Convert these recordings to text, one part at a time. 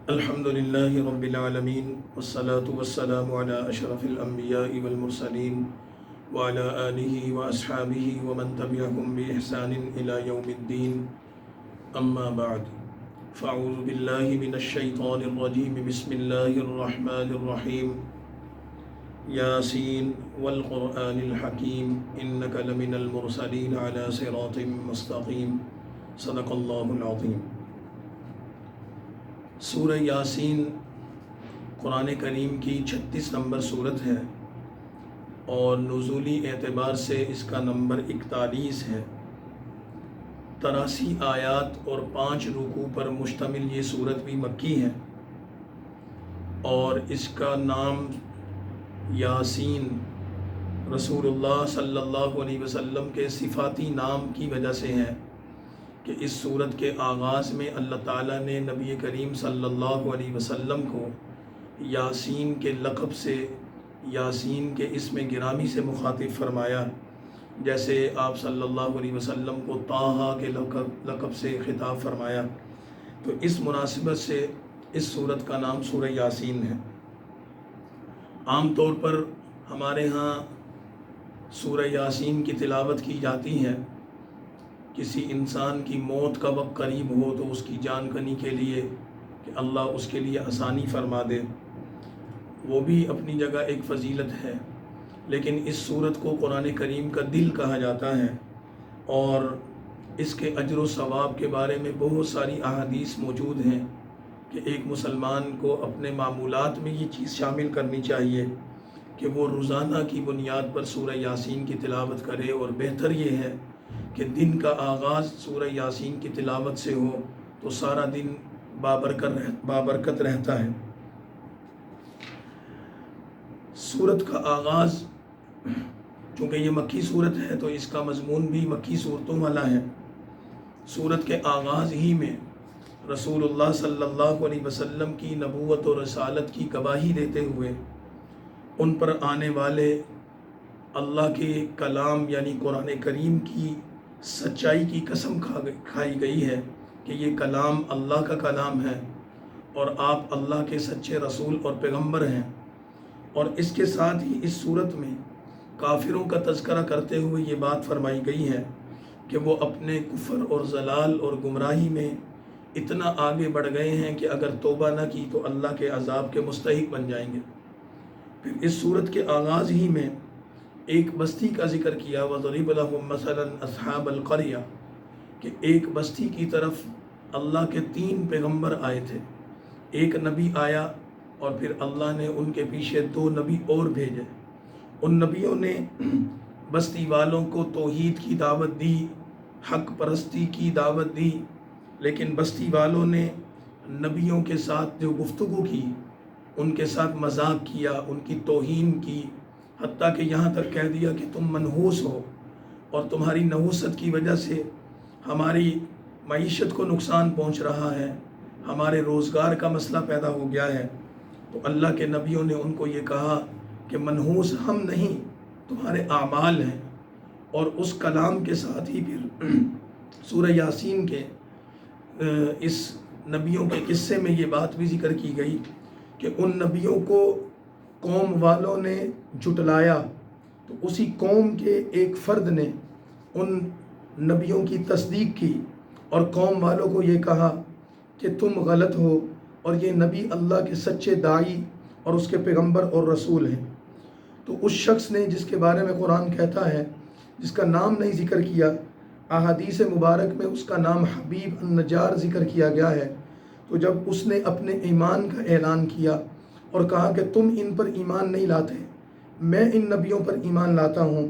الحمد لله رب العالمين والصلاة والسلام على أشرف الأنبياء والمرسلين وعلى آله وأصحابه ومن تبعهم بإحسان إلى يوم الدين أما بعد فأعوذ بالله من الشيطان الرجيم بسم الله الرحمن الرحيم ياسين والقرآن الحكيم إنك لمن المرسلين على صراط مستقيم صدق الله العظيم۔ سورہ یاسین قرآن کریم کی 36 نمبر صورت ہے اور نزولی اعتبار سے اس کا نمبر 41 ہے۔ 83 آیات اور 5 رکوع پر مشتمل یہ صورت بھی مکی ہے اور اس کا نام یاسین رسول اللہ صلی اللہ علیہ وسلم کے صفاتی نام کی وجہ سے ہے کہ اس صورت کے آغاز میں اللہ تعالیٰ نے نبی کریم صلی اللہ علیہ وسلم کو یاسین کے لقب سے، یاسین کے اسم گرامی سے مخاطب فرمایا، جیسے آپ صلی اللہ علیہ وسلم کو طٰہٰ کے لقب سے خطاب فرمایا۔ تو اس مناسبت سے اس صورت کا نام سورہ یاسین ہے۔ عام طور پر ہمارے ہاں سورہ یاسین کی تلاوت کی جاتی ہے کسی انسان کی موت کا وقت قریب ہو تو اس کی جان کنی کے لیے کہ اللہ اس کے لیے آسانی فرما دے، وہ بھی اپنی جگہ ایک فضیلت ہے، لیکن اس صورت کو قرآن کریم کا دل کہا جاتا ہے اور اس کے اجر و ثواب کے بارے میں بہت ساری احادیث موجود ہیں کہ ایک مسلمان کو اپنے معمولات میں یہ چیز شامل کرنی چاہیے کہ وہ روزانہ کی بنیاد پر سورہ یاسین کی تلاوت کرے، اور بہتر یہ ہے کہ دن کا آغاز سورہ یاسین کی تلاوت سے ہو تو سارا دن بابرکت رہتا ہے۔ سورت کا آغاز چونکہ یہ مکی صورت ہے تو اس کا مضمون بھی مکی صورتوں والا ہے۔ سورت کے آغاز ہی میں رسول اللہ صلی اللہ علیہ وسلم کی نبوت اور رسالت کی گواہی دیتے ہوئے ان پر آنے والے اللہ کے کلام یعنی قرآن کریم کی سچائی کی قسم کھائی گئی ہے کہ یہ کلام اللہ کا کلام ہے اور آپ اللہ کے سچے رسول اور پیغمبر ہیں۔ اور اس کے ساتھ ہی اس صورت میں کافروں کا تذکرہ کرتے ہوئے یہ بات فرمائی گئی ہے کہ وہ اپنے کفر اور ضلال اور گمراہی میں اتنا آگے بڑھ گئے ہیں کہ اگر توبہ نہ کی تو اللہ کے عذاب کے مستحق بن جائیں گے۔ پھر اس صورت کے آغاز ہی میں ایک بستی کا ذکر کیا، وَضَرِبْ لَهُمْ مَثَلًا أَصْحَابَ الْقَرْيَةِ، کہ ایک بستی کی طرف اللہ کے 3 پیغمبر آئے تھے، ایک نبی آیا اور پھر اللہ نے ان کے پیچھے 2 نبی اور بھیجے۔ ان نبیوں نے بستی والوں کو توحید کی دعوت دی، حق پرستی کی دعوت دی، لیکن بستی والوں نے نبیوں کے ساتھ جو گفتگو کی ان کے ساتھ مذاق کیا، ان کی توہین کی، حتیٰ کہ یہاں تک کہہ دیا کہ تم منحوس ہو اور تمہاری نحوست کی وجہ سے ہماری معیشت کو نقصان پہنچ رہا ہے، ہمارے روزگار کا مسئلہ پیدا ہو گیا ہے۔ تو اللہ کے نبیوں نے ان کو یہ کہا کہ منحوس ہم نہیں، تمہارے اعمال ہیں۔ اور اس کلام کے ساتھ ہی پھر سورہ یاسین کے اس نبیوں کے قصے میں یہ بات بھی ذکر کی گئی کہ ان نبیوں کو قوم والوں نے جھٹلایا تو اسی قوم کے ایک فرد نے ان نبیوں کی تصدیق کی اور قوم والوں کو یہ کہا کہ تم غلط ہو اور یہ نبی اللہ کے سچے داعی اور اس کے پیغمبر اور رسول ہیں۔ تو اس شخص نے جس کے بارے میں قرآن کہتا ہے، جس کا نام نہیں ذکر کیا، احادیث مبارک میں اس کا نام حبیب النجار ذکر کیا گیا ہے، تو جب اس نے اپنے ایمان کا اعلان کیا اور کہا کہ تم ان پر ایمان نہیں لاتے، میں ان نبیوں پر ایمان لاتا ہوں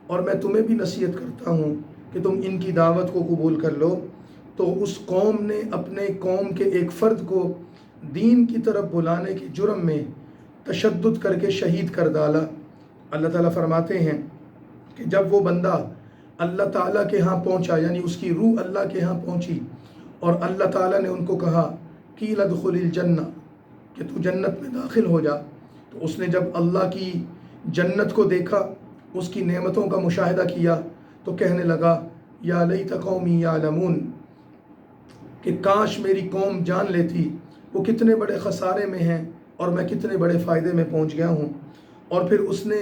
اور میں تمہیں بھی نصیحت کرتا ہوں کہ تم ان کی دعوت کو قبول کر لو، تو اس قوم نے اپنے قوم کے ایک فرد کو دین کی طرف بلانے کے جرم میں تشدد کر کے شہید کر ڈالا۔ اللہ تعالیٰ فرماتے ہیں کہ جب وہ بندہ اللہ تعالیٰ کے ہاں پہنچا، یعنی اس کی روح اللہ کے ہاں پہنچی اور اللہ تعالیٰ نے ان کو کہا قیل ادخل الجنہ، کہ تو جنت میں داخل ہو جا، تو اس نے جب اللہ کی جنت کو دیکھا، اس کی نعمتوں کا مشاہدہ کیا تو کہنے لگا یا لیت قومی یعلمون، کہ کاش میری قوم جان لیتی وہ کتنے بڑے خسارے میں ہیں اور میں کتنے بڑے فائدے میں پہنچ گیا ہوں۔ اور پھر اس نے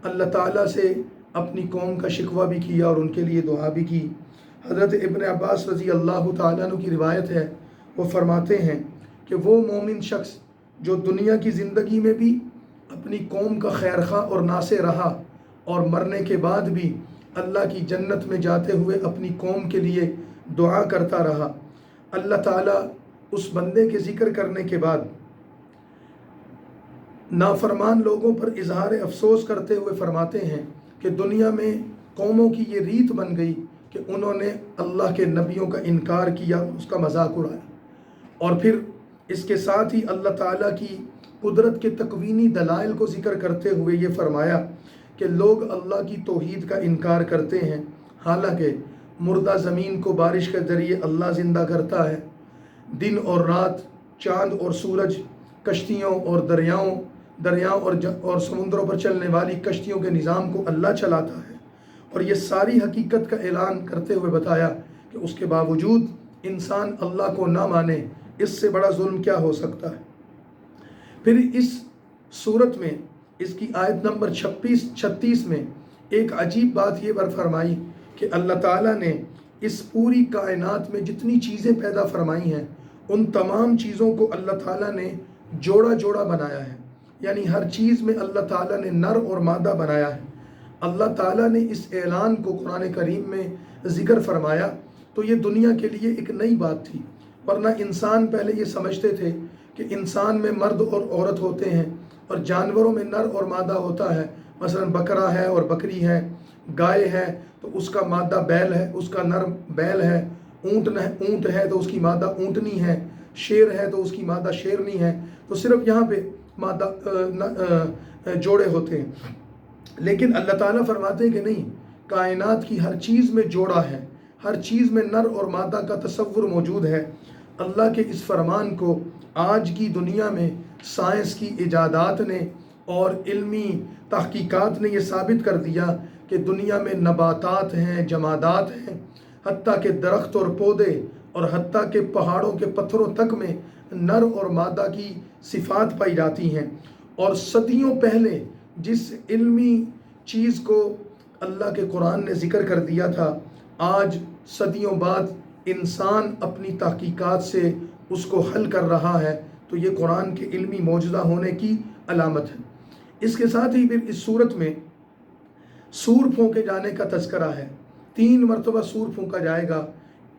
اللہ تعالیٰ سے اپنی قوم کا شکوہ بھی کیا اور ان کے لیے دعا بھی کی۔ حضرت ابن عباس رضی اللہ تعالیٰ عنہ کی روایت ہے، وہ فرماتے ہیں کہ وہ مومن شخص جو دنیا کی زندگی میں بھی اپنی قوم کا خیرخواہ اور ناصح رہا اور مرنے کے بعد بھی اللہ کی جنت میں جاتے ہوئے اپنی قوم کے لیے دعا کرتا رہا، اللہ تعالیٰ اس بندے کے ذکر کرنے کے بعد نافرمان لوگوں پر اظہار افسوس کرتے ہوئے فرماتے ہیں کہ دنیا میں قوموں کی یہ ریت بن گئی کہ انہوں نے اللہ کے نبیوں کا انکار کیا، اس کا مذاق اڑایا، اور پھر اس کے ساتھ ہی اللہ تعالیٰ کی قدرت کے تکوینی دلائل کو ذکر کرتے ہوئے یہ فرمایا کہ لوگ اللہ کی توحید کا انکار کرتے ہیں، حالانکہ مردہ زمین کو بارش کے ذریعے اللہ زندہ کرتا ہے، دن اور رات، چاند اور سورج، کشتیوں اور دریاؤں اور سمندروں پر چلنے والی کشتیوں کے نظام کو اللہ چلاتا ہے، اور یہ ساری حقیقت کا اعلان کرتے ہوئے بتایا کہ اس کے باوجود انسان اللہ کو نہ مانے، اس سے بڑا ظلم کیا ہو سکتا ہے۔ پھر اس صورت میں اس کی آیت نمبر 36 میں ایک عجیب بات یہ فرمائی کہ اللہ تعالیٰ نے اس پوری کائنات میں جتنی چیزیں پیدا فرمائی ہیں ان تمام چیزوں کو اللہ تعالیٰ نے جوڑا جوڑا بنایا ہے، یعنی ہر چیز میں اللہ تعالیٰ نے نر اور مادہ بنایا ہے۔ اللہ تعالیٰ نے اس اعلان کو قرآن کریم میں ذکر فرمایا تو یہ دنیا کے لیے ایک نئی بات تھی، ورنہ انسان پہلے یہ سمجھتے تھے کہ انسان میں مرد اور عورت ہوتے ہیں اور جانوروں میں نر اور مادہ ہوتا ہے، مثلا بکرا ہے اور بکری ہے، گائے ہے تو اس کا مادہ بیل ہے، اس کا نر بیل ہے، اونٹ ہے تو اس کی مادہ اونٹنی ہے، شیر ہے تو اس کی مادہ شیرنی ہے، تو صرف یہاں پہ مادہ جوڑے ہوتے ہیں۔ لیکن اللہ تعالیٰ فرماتے ہیں کہ نہیں، کائنات کی ہر چیز میں جوڑا ہے، ہر چیز میں نر اور مادہ کا تصور موجود ہے۔ اللہ کے اس فرمان کو آج کی دنیا میں سائنس کی ایجادات نے اور علمی تحقیقات نے یہ ثابت کر دیا کہ دنیا میں نباتات ہیں، جمادات ہیں، حتیٰ کہ درخت اور پودے اور حتیٰ کہ پہاڑوں کے پتھروں تک میں نر اور مادہ کی صفات پائی جاتی ہیں، اور صدیوں پہلے جس علمی چیز کو اللہ کے قرآن نے ذکر کر دیا تھا، آج صدیوں بعد انسان اپنی تحقیقات سے اس کو حل کر رہا ہے، تو یہ قرآن کے علمی معجزہ ہونے کی علامت ہے۔ اس کے ساتھ ہی پھر اس صورت میں سور پھونکے جانے کا تذکرہ ہے۔ 3 مرتبہ سور پھونکا جائے گا۔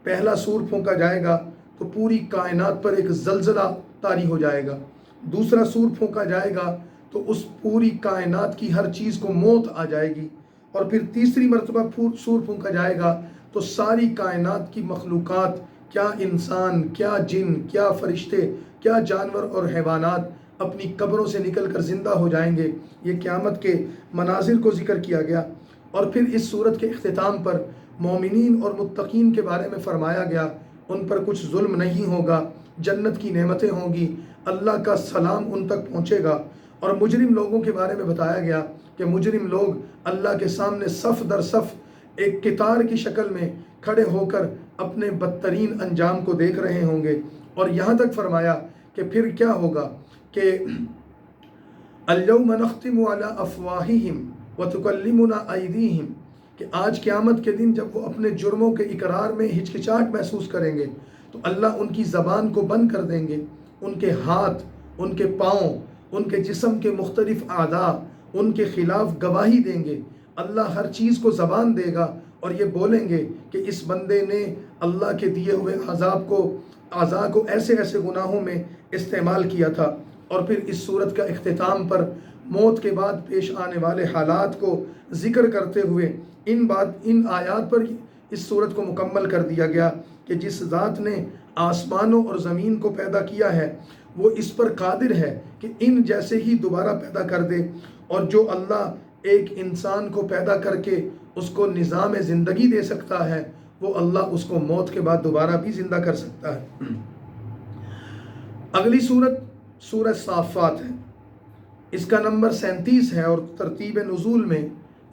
پہلا سور پھونکا جائے گا تو پوری کائنات پر ایک زلزلہ طاری ہو جائے گا۔ دوسرا سور پھونکا جائے گا تو اس پوری کائنات کی ہر چیز کو موت آ جائے گی، اور پھر تیسری مرتبہ سور پھونکا جائے گا تو ساری کائنات کی مخلوقات، کیا انسان، کیا جن، کیا فرشتے، کیا جانور اور حیوانات اپنی قبروں سے نکل کر زندہ ہو جائیں گے۔ یہ قیامت کے مناظر کو ذکر کیا گیا، اور پھر اس صورت کے اختتام پر مومنین اور متقین کے بارے میں فرمایا گیا، ان پر کچھ ظلم نہیں ہوگا، جنت کی نعمتیں ہوں گی، اللہ کا سلام ان تک پہنچے گا۔ اور مجرم لوگوں کے بارے میں بتایا گیا کہ مجرم لوگ اللہ کے سامنے صف در صف ایک قطار کی شکل میں کھڑے ہو کر اپنے بدترین انجام کو دیکھ رہے ہوں گے، اور یہاں تک فرمایا کہ پھر کیا ہوگا کہ اليوم نختم علی افواہہم وتکلمنا ایدیہم، کہ آج قیامت کے دن جب وہ اپنے جرموں کے اقرار میں ہچکچاہٹ محسوس کریں گے تو اللہ ان کی زبان کو بند کر دیں گے، ان کے ہاتھ، ان کے پاؤں، ان کے جسم کے مختلف اعضاء ان کے خلاف گواہی دیں گے۔ اللہ ہر چیز کو زبان دے گا اور یہ بولیں گے کہ اس بندے نے اللہ کے دیے ہوئے اعضاء کو ایسے ایسے گناہوں میں استعمال کیا تھا۔ اور پھر اس صورت کا اختتام پر موت کے بعد پیش آنے والے حالات کو ذکر کرتے ہوئے ان آیات پر اس صورت کو مکمل کر دیا گیا کہ جس ذات نے آسمانوں اور زمین کو پیدا کیا ہے وہ اس پر قادر ہے کہ ان جیسے ہی دوبارہ پیدا کر دے، اور جو اللہ ایک انسان کو پیدا کر کے اس کو نظام زندگی دے سکتا ہے، وہ اللہ اس کو موت کے بعد دوبارہ بھی زندہ کر سکتا ہے۔ اگلی صورت سورہ صافات ہے، اس کا نمبر 37 ہے، اور ترتیب نزول میں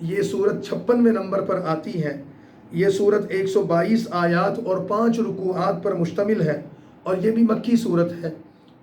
یہ صورت 56ویں نمبر پر آتی ہے۔ یہ صورت 122 آیات اور 5 رکوعات پر مشتمل ہے، اور یہ بھی مکی صورت ہے،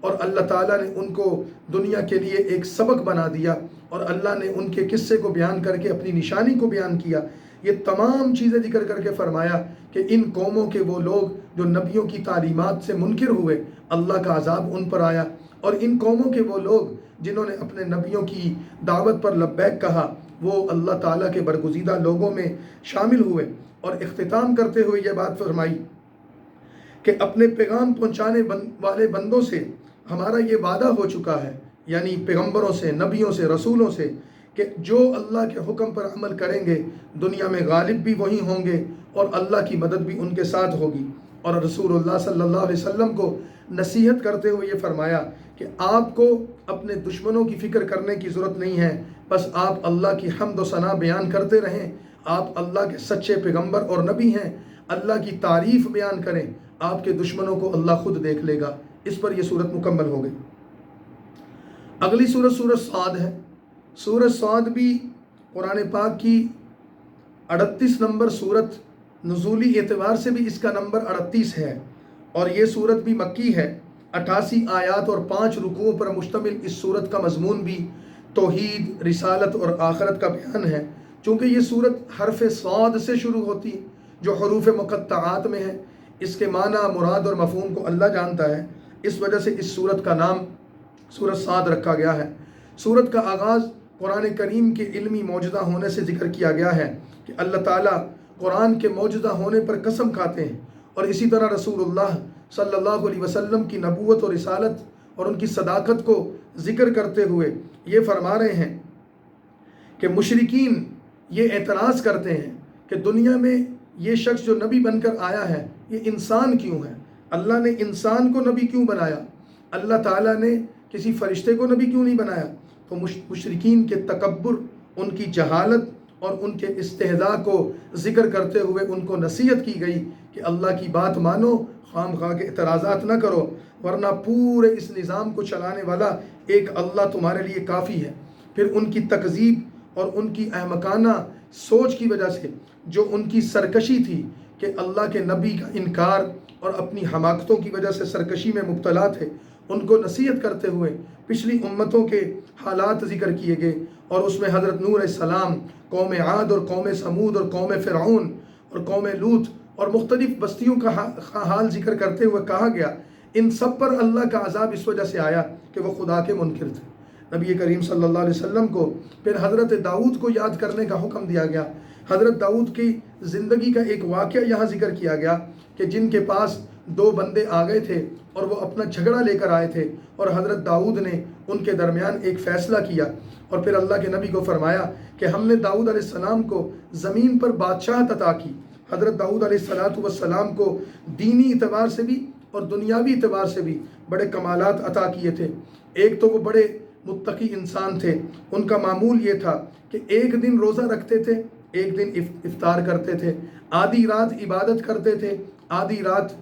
اور اللہ تعالیٰ نے ان کو دنیا کے لیے ایک سبق بنا دیا، اور اللہ نے ان کے قصے کو بیان کر کے اپنی نشانی کو بیان کیا۔ یہ تمام چیزیں ذکر کر کے فرمایا کہ ان قوموں کے وہ لوگ جو نبیوں کی تعلیمات سے منکر ہوئے، اللہ کا عذاب ان پر آیا، اور ان قوموں کے وہ لوگ جنہوں نے اپنے نبیوں کی دعوت پر لبیک کہا، وہ اللہ تعالیٰ کے برگزیدہ لوگوں میں شامل ہوئے۔ اور اختتام کرتے ہوئے یہ بات فرمائی کہ اپنے پیغام پہنچانے والے بندوں سے ہمارا یہ وعدہ ہو چکا ہے، یعنی پیغمبروں سے، نبیوں سے، رسولوں سے، کہ جو اللہ کے حکم پر عمل کریں گے دنیا میں غالب بھی وہی ہوں گے اور اللہ کی مدد بھی ان کے ساتھ ہوگی۔ اور رسول اللہ صلی اللہ علیہ وسلم کو نصیحت کرتے ہوئے یہ فرمایا کہ آپ کو اپنے دشمنوں کی فکر کرنے کی ضرورت نہیں ہے، بس آپ اللہ کی حمد و ثنا بیان کرتے رہیں۔ آپ اللہ کے سچے پیغمبر اور نبی ہیں، اللہ کی تعریف بیان کریں، آپ کے دشمنوں کو اللہ خود دیکھ لے گا۔ اس پر یہ صورت مکمل ہو گئی۔ اگلی صورت سورۃ صاد ہے۔ سورۃ صاد بھی قرآن پاک کی 38 نمبر صورت، نزولی اعتبار سے بھی اس کا نمبر 38 ہے، اور یہ صورت بھی مکی ہے۔ 88 آیات اور 5 رکوعوں پر مشتمل اس صورت کا مضمون بھی توحید، رسالت اور آخرت کا بیان ہے۔ چونکہ یہ صورت حرف صاد سے شروع ہوتی جو حروف مقطعات میں ہے، اس کے معنی، مراد اور مفہوم کو اللہ جانتا ہے، اس وجہ سے اس صورت کا نام سورۃ صاد رکھا گیا ہے۔ صورت کا آغاز قرآن کریم کے علمی موجزہ ہونے سے ذکر کیا گیا ہے کہ اللہ تعالیٰ قرآن کے موجزہ ہونے پر قسم کھاتے ہیں، اور اسی طرح رسول اللہ صلی اللہ علیہ وسلم کی نبوت اور رسالت اور ان کی صداقت کو ذکر کرتے ہوئے یہ فرما رہے ہیں کہ مشرکین یہ اعتراض کرتے ہیں کہ دنیا میں یہ شخص جو نبی بن کر آیا ہے یہ انسان کیوں ہے؟ اللہ نے انسان کو نبی کیوں بنایا؟ اللہ تعالیٰ نے کسی فرشتے کو نبی کیوں نہیں بنایا؟ تو مشرکین کے تکبر، ان کی جہالت اور ان کے استہزاء کو ذکر کرتے ہوئے ان کو نصیحت کی گئی کہ اللہ کی بات مانو، خام خواہ کے اعتراضات نہ کرو، ورنہ پورے اس نظام کو چلانے والا ایک اللہ تمہارے لیے کافی ہے۔ پھر ان کی تکذیب اور ان کی احمقانہ سوچ کی وجہ سے، جو ان کی سرکشی تھی کہ اللہ کے نبی کا انکار اور اپنی حماقتوں کی وجہ سے سرکشی میں مبتلا تھے، ان کو نصیحت کرتے ہوئے پچھلی امتوں کے حالات ذکر کیے گئے، اور اس میں حضرت نوح علیہ السلام، قوم عاد اور قوم سمود اور قوم فرعون اور قوم لوط اور مختلف بستیوں کا حال ذکر کرتے ہوئے کہا گیا ان سب پر اللہ کا عذاب اس وجہ سے آیا کہ وہ خدا کے منکر تھے۔ نبی کریم صلی اللہ علیہ وسلم کو پھر حضرت داؤد کو یاد کرنے کا حکم دیا گیا۔ حضرت داؤد کی زندگی کا ایک واقعہ یہاں ذکر کیا گیا کہ جن کے پاس 2 بندے آ گئے تھے اور وہ اپنا جھگڑا لے کر آئے تھے، اور حضرت داؤد نے ان کے درمیان ایک فیصلہ کیا، اور پھر اللہ کے نبی کو فرمایا کہ ہم نے داؤد علیہ السلام کو زمین پر بادشاہت عطا کی۔ حضرت داؤد علیہ السلام کو دینی اعتبار سے بھی اور دنیاوی اعتبار سے بھی بڑے کمالات عطا کیے تھے۔ ایک تو وہ بڑے متقی انسان تھے، ان کا معمول یہ تھا کہ ایک دن روزہ رکھتے تھے، ایک دن افطار کرتے تھے، آدھی رات عبادت کرتے تھے، آدھی رات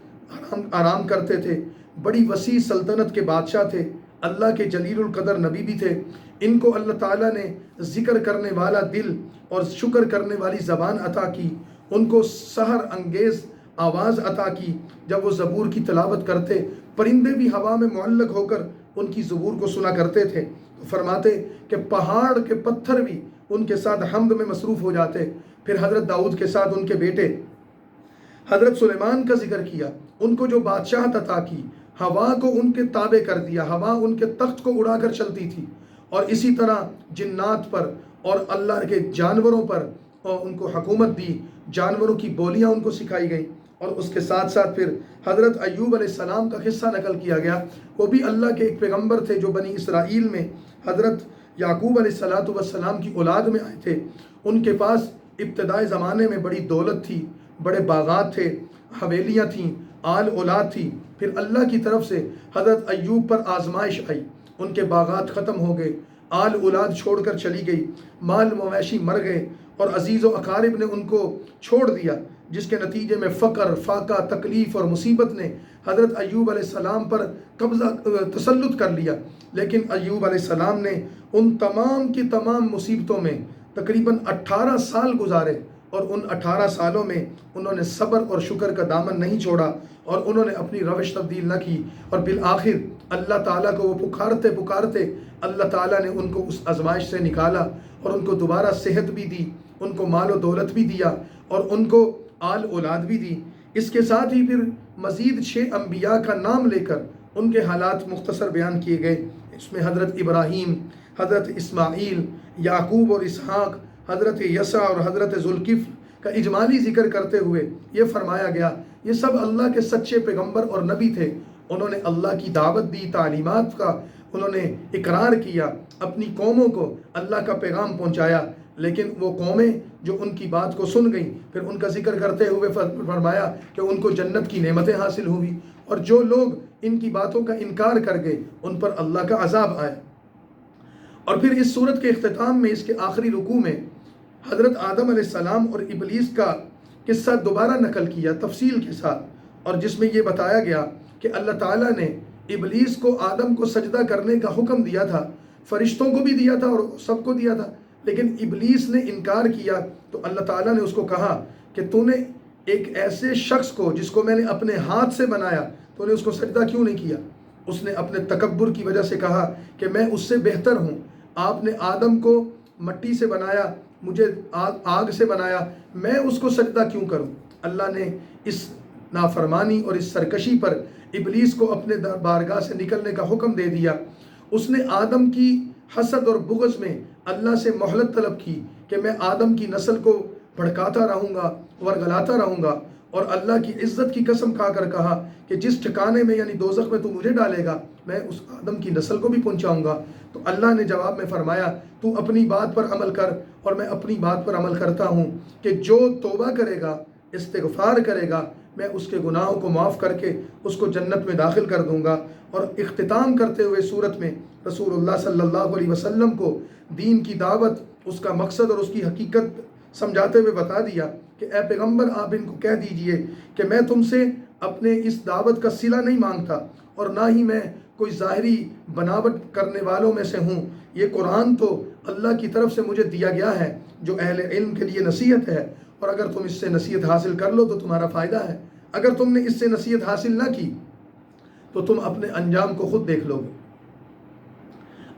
آرام کرتے تھے۔ بڑی وسیع سلطنت کے بادشاہ تھے، اللہ کے جلیل القدر نبی بھی تھے۔ ان کو اللہ تعالیٰ نے ذکر کرنے والا دل اور شکر کرنے والی زبان عطا کی، ان کو سحر انگیز آواز عطا کی۔ جب وہ زبور کی تلاوت کرتے، پرندے بھی ہوا میں معلق ہو کر ان کی زبور کو سنا کرتے تھے۔ فرماتے کہ پہاڑ کے پتھر بھی ان کے ساتھ حمد میں مصروف ہو جاتے۔ پھر حضرت داؤد کے ساتھ ان کے بیٹے حضرت سلیمان کا ذکر کیا، ان کو جو بادشاہت عطا کی، ہوا کو ان کے تابع کر دیا، ہوا ان کے تخت کو اڑا کر چلتی تھی، اور اسی طرح جنات پر اور اللہ کے جانوروں پر ان کو حکومت دی، جانوروں کی بولیاں ان کو سکھائی گئیں۔ اور اس کے ساتھ ساتھ پھر حضرت ایوب علیہ السلام کا قصہ نقل کیا گیا، وہ بھی اللہ کے ایک پیغمبر تھے جو بنی اسرائیل میں حضرت یعقوب علیہ السلام کی اولاد میں آئے تھے۔ ان کے پاس ابتدائی زمانے میں بڑی دولت تھی، بڑے باغات تھے، حویلیاں تھیں، آل اولاد تھی۔ پھر اللہ کی طرف سے حضرت ایوب پر آزمائش آئی، ان کے باغات ختم ہو گئے، آل اولاد چھوڑ کر چلی گئی، مال مویشی مر گئے، اور عزیز و اقارب نے ان کو چھوڑ دیا، جس کے نتیجے میں فقر، فاقہ، تکلیف اور مصیبت نے حضرت ایوب علیہ السلام پر قبضہ تسلط کر لیا۔ لیکن ایوب علیہ السلام نے ان تمام کی تمام مصیبتوں میں تقریباً 18 سال گزارے، اور ان 18 سالوں میں انہوں نے صبر اور شکر کا دامن نہیں چھوڑا، اور انہوں نے اپنی روش تبدیل نہ کی، اور بالآخر اللہ تعالیٰ کو وہ پکارتے پکارتے اللہ تعالیٰ نے ان کو اس آزمائش سے نکالا اور ان کو دوبارہ صحت بھی دی، ان کو مال و دولت بھی دیا اور ان کو آل اولاد بھی دی۔ اس کے ساتھ ہی پھر مزید 6 انبیاء کا نام لے کر ان کے حالات مختصر بیان کیے گئے۔ اس میں حضرت ابراہیم، حضرت اسماعیل، یعقوب اور اسحاق، حضرت یسع اور حضرت ذوالکفل کا اجمالی ذکر کرتے ہوئے یہ فرمایا گیا یہ سب اللہ کے سچے پیغمبر اور نبی تھے۔ انہوں نے اللہ کی دعوت دی، تعلیمات کا انہوں نے اقرار کیا، اپنی قوموں کو اللہ کا پیغام پہنچایا، لیکن وہ قومیں جو ان کی بات کو سن گئیں پھر ان کا ذکر کرتے ہوئے فرمایا کہ ان کو جنت کی نعمتیں حاصل ہوئی، اور جو لوگ ان کی باتوں کا انکار کر گئے ان پر اللہ کا عذاب آیا۔ اور پھر اس صورت کے اختتام میں اس کے آخری رکوع میں حضرت آدم علیہ السلام اور ابلیس کا قصہ دوبارہ نقل کیا تفصیل کے ساتھ، اور جس میں یہ بتایا گیا کہ اللہ تعالیٰ نے ابلیس کو آدم کو سجدہ کرنے کا حکم دیا تھا، فرشتوں کو بھی دیا تھا اور سب کو دیا تھا، لیکن ابلیس نے انکار کیا تو اللہ تعالیٰ نے اس کو کہا کہ تو نے ایک ایسے شخص کو جس کو میں نے اپنے ہاتھ سے بنایا تو نے اس کو سجدہ کیوں نہیں کیا؟ اس نے اپنے تکبر کی وجہ سے کہا کہ میں اس سے بہتر ہوں، آپ نے آدم کو مٹی سے بنایا، مجھے آگ سے بنایا، میں اس کو سجدہ کیوں کروں؟ اللہ نے اس نافرمانی اور اس سرکشی پر ابلیس کو اپنے بارگاہ سے نکلنے کا حکم دے دیا۔ اس نے آدم کی حسد اور بغض میں اللہ سے مہلت طلب کی کہ میں آدم کی نسل کو بھڑکاتا رہوں گا، ورگلاتا رہوں گا، اور اللہ کی عزت کی قسم کھا کر کہا کہ جس ٹھکانے میں یعنی دوزخ میں تو مجھے ڈالے گا میں اس آدم کی نسل کو بھی پہنچاؤں گا۔ تو اللہ نے جواب میں فرمایا تو اپنی بات پر عمل کر اور میں اپنی بات پر عمل کرتا ہوں کہ جو توبہ کرے گا، استغفار کرے گا، میں اس کے گناہوں کو معاف کر کے اس کو جنت میں داخل کر دوں گا۔ اور اختتام کرتے ہوئے صورت میں رسول اللہ صلی اللہ علیہ وسلم کو دین کی دعوت، اس کا مقصد اور اس کی حقیقت سمجھاتے ہوئے بتا دیا کہ اے پیغمبر آپ ان کو کہہ دیجئے کہ میں تم سے اپنے اس دعوت کا صلہ نہیں مانگتا اور نہ ہی میں کوئی ظاہری بناوٹ کرنے والوں میں سے ہوں، یہ قرآن تو اللہ کی طرف سے مجھے دیا گیا ہے جو اہل علم کے لیے نصیحت ہے، اور اگر تم اس سے نصیحت حاصل کر لو تو تمہارا فائدہ ہے، اگر تم نے اس سے نصیحت حاصل نہ کی تو تم اپنے انجام کو خود دیکھ لو گے۔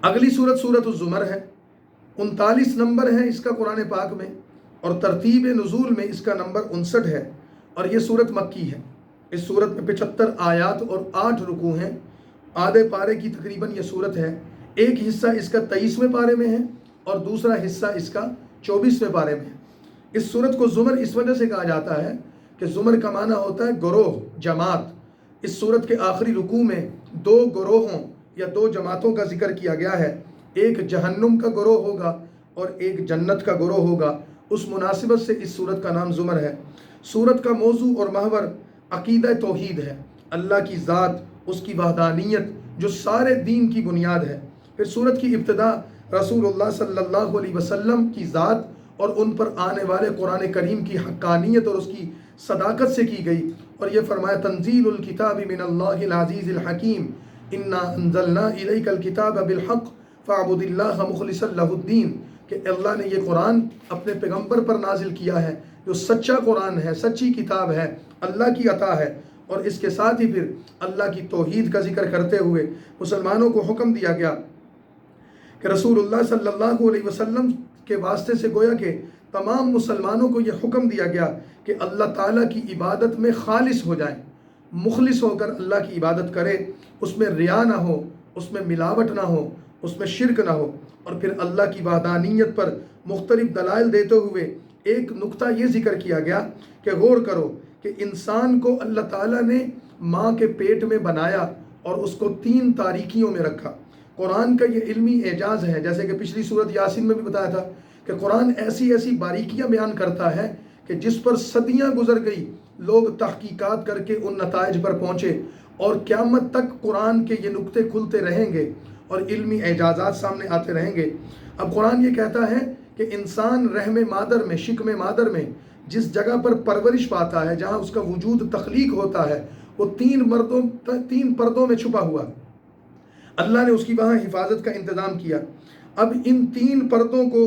اگلی صورت سورۃ الزمر ہے، 39 نمبر ہے اس کا قرآن پاک میں، اور ترتیب نزول میں اس کا نمبر 59 ہے، اور یہ صورت مکی ہے۔ اس صورت میں 75 آیات اور 8 رکوع ہیں، آدھے پارے کی تقریباً یہ صورت ہے۔ ایک حصہ اس کا 23ویں پارے میں ہے اور دوسرا حصہ اس کا 24ویں پارے میں ہے۔ اس صورت کو زمر اس وجہ سے کہا جاتا ہے کہ زمر کا معنی ہوتا ہے گروہ، جماعت۔ اس صورت کے آخری رکوع میں 2 گروہوں یا 2 جماعتوں کا ذکر کیا گیا ہے، ایک جہنم کا گروہ ہوگا اور ایک جنت کا گروہ ہوگا، اس مناسبت سے اس صورت کا نام زمر ہے۔ صورت کا موضوع اور محور عقیدہ توحید ہے، اللہ کی ذات، اس کی وحدانیت جو سارے دین کی بنیاد ہے۔ پھر صورت کی ابتدا رسول اللہ صلی اللہ علیہ وسلم کی ذات اور ان پر آنے والے قرآن کریم کی حقانیت اور اس کی صداقت سے کی گئی، اور یہ فرمایا تنزیل الکتاب من اللہ العزیز الحکیم انا انزلنا الیک الکتاب بالحق فاعبد اللہ مخلصا لہ الدین، کہ اللہ نے یہ قرآن اپنے پیغمبر پر نازل کیا ہے جو سچا قرآن ہے، سچی کتاب ہے، اللہ کی عطا ہے۔ اور اس کے ساتھ ہی پھر اللہ کی توحید کا ذکر کرتے ہوئے مسلمانوں کو حکم دیا گیا کہ رسول اللہ صلی اللہ علیہ وسلم کے واسطے سے گویا کہ تمام مسلمانوں کو یہ حکم دیا گیا کہ اللہ تعالیٰ کی عبادت میں خالص ہو جائیں، مخلص ہو کر اللہ کی عبادت کرے، اس میں ریا نہ ہو، اس میں ملاوٹ نہ ہو، اس میں شرک نہ ہو۔ اور پھر اللہ کی وحدانیت پر مختلف دلائل دیتے ہوئے ایک نقطہ یہ ذکر کیا گیا کہ غور کرو کہ انسان کو اللہ تعالیٰ نے ماں کے پیٹ میں بنایا اور اس کو 3 تاریکیوں میں رکھا۔ قرآن کا یہ علمی اعجاز ہے، جیسے کہ پچھلی صورت یاسین میں بھی بتایا تھا کہ قرآن ایسی ایسی باریکیاں بیان کرتا ہے کہ جس پر صدیاں گزر گئی، لوگ تحقیقات کر کے ان نتائج پر پہنچے، اور قیامت تک قرآن کے یہ نقطے کھلتے رہیں گے اور علمی اعجازات سامنے آتے رہیں گے۔ اب قرآن یہ کہتا ہے کہ انسان رحم مادر میں، شکم مادر میں جس جگہ پر پرورش پاتا ہے، جہاں اس کا وجود تخلیق ہوتا ہے، وہ 3 پردوں میں چھپا ہوا، اللہ نے اس کی وہاں حفاظت کا انتظام کیا۔ اب ان 3 پردوں کو